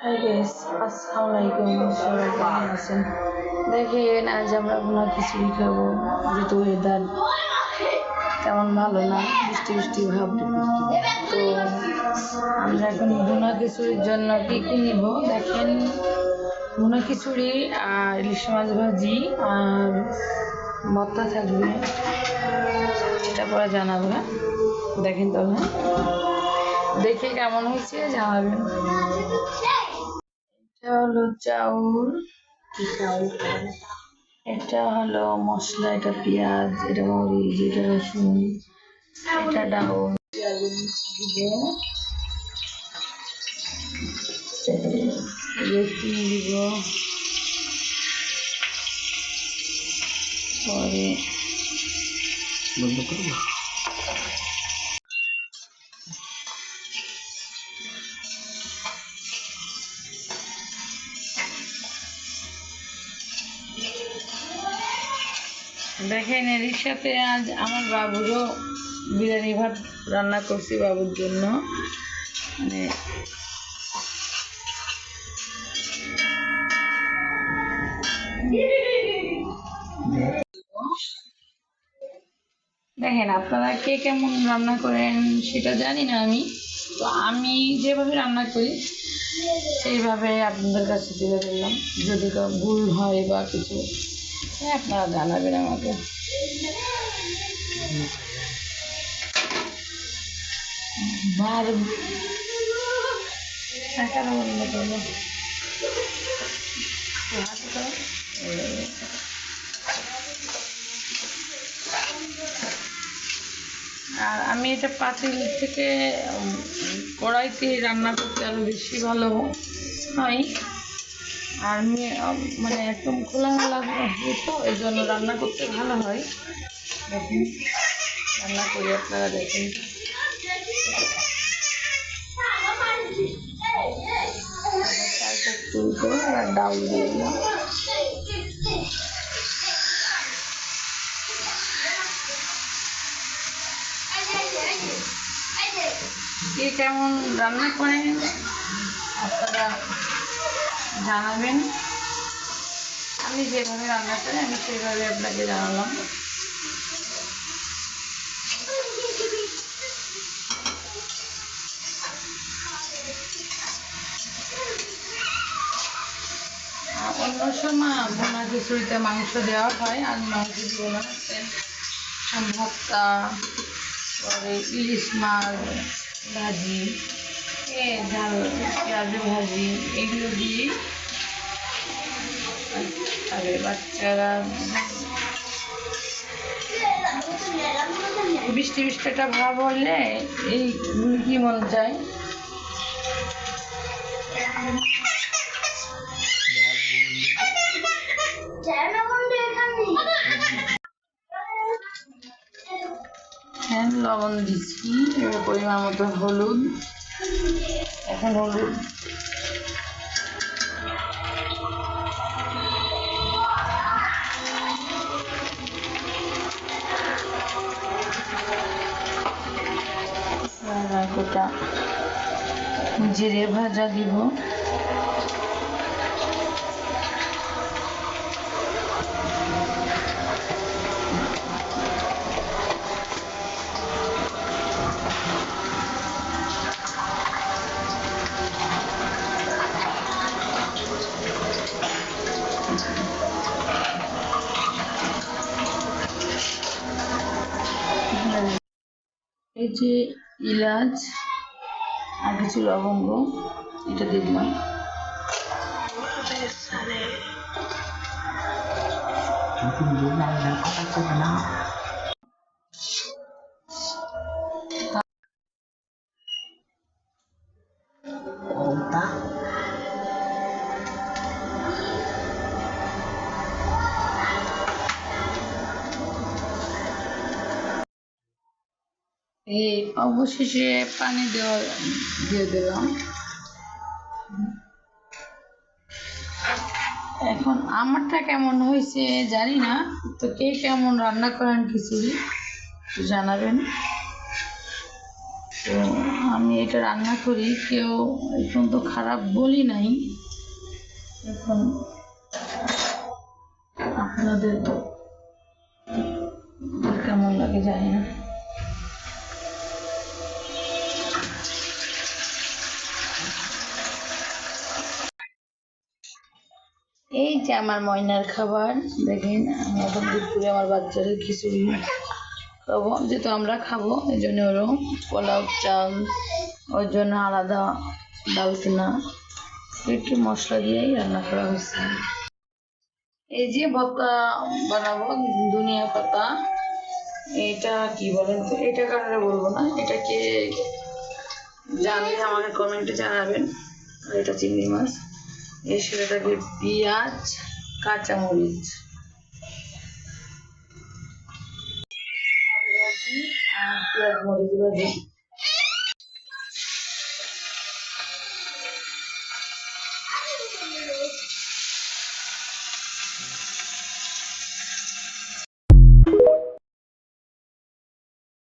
Hi guys, আসসালামু আলাইকুম। সবাই কেমন আছেন? দেখেন আজ আমরা ভুনা খিচুড়ি খাবো, যেহেতু ওয়েদার তেমন ভালো না, বৃষ্টি বৃষ্টি ভাব। তো আমরা এখন ভুনা খিচুড়ির জন্য কি কি নিব দেখেন। ভুনা খিচুড়ি আর ইলিশ মাছ ভাজি আর ভর্তা থাকবে, সেটা পরে জানাবো। দেখেন তবে দেখে কেমন হয়েছে জানাবেন। এটা হলো চাউল, এটা হলো মশলা, এটা পেঁয়াজ, এটা মরিচ, এটা রসুন, এটা ডাউল দিব, রসুন দিব, পরে বন্ধ করবো। দেখেন এর সাথে আজ আমার বাবুরও বিরিয়ানি ভাত রান্না করছি বাবুর জন্য। মানে দেখেন আপনারা কে কেমন রান্না করেন সেটা জানি না আমি, তো আমি যেভাবে রান্না করি সেইভাবে আপনাদের কাছে তুলে ধরলাম। যদি ভুল হয় বা কিছু আপনারা জানাবেন আমাকে। বার টাকাটা বন্ধ করবো। আর আমি এটা পাতিল থেকে কড়াইতে রান্না করতে আরও বেশি ভালো হয়। আর মানে একদম খোলামেলা তো, এই জন্য রান্না করতে ভালো হয়। দেখুন রান্না করি, আপনারা দেখেন। চালটা তুলতে আর ডাউল দিয়ে দিলাম। কে কেমন রান্না করেন আপনারা জানাবেন। আমি যেভাবে রান্না করি আমি সেভাবে আপনাকে জানালাম। অন্য সময় ভুনা খিচুড়িতে মাংস দেওয়া হয়, আমি মাংস দিব না। ভর্তা, পরে ইলিশ মাছ ভাজি, ঝাল পেঁয়াজু ভাজি, এগুলো দিয়ে খাবে বাচ্চারা। বৃষ্টি বৃষ্টি একটা ভাব হলে এইগুলো কি মনে যায়। লবণ দিচ্ছি, এবার পরিমাণ মতো হলুদ। এখন হলুদ গোটা জিরে ভাজা দিব, এই যে এলাচ আর কিছু লবঙ্গ এটা দিলাম। এই অবশেষে পানি দিয়ে দিলাম। এখন আমারটা কেমন হয়েছে জানি না, তো কে কেমন রান্না করেন খিচুড়ি জানাবেন। তো আমি এটা রান্না করি, কেউ এখন তো খারাপ বলি নাই। এখন আপনাদের কেমন লাগে জানি না। এই যে আমার ময়নার খাবার দেখেন, আমি এখন দুপুরে আমার বাচ্চাদের খিচুড়ি খাবো, যেহেতু আমরা খাবো এই জন্য ওরও পোলাও চাল, ওর জন্য আলাদা ডাল কিনা, একটু মশলা দিয়েই রান্না করা হয়েছে। এই যে ভর্তা বানাবো ধনিয়া পাতা, এটা কি বলেন তো, এটা কারণে বলবো না, এটাকে জানলে আমাকে কমেন্টে জানাবেন। আর এটা চিংড়ি মাছ, এর সাথে থাকবে পেঁয়াজ, কাঁচামরিচ আর পেঁয়াজ মরিচ ভাজি।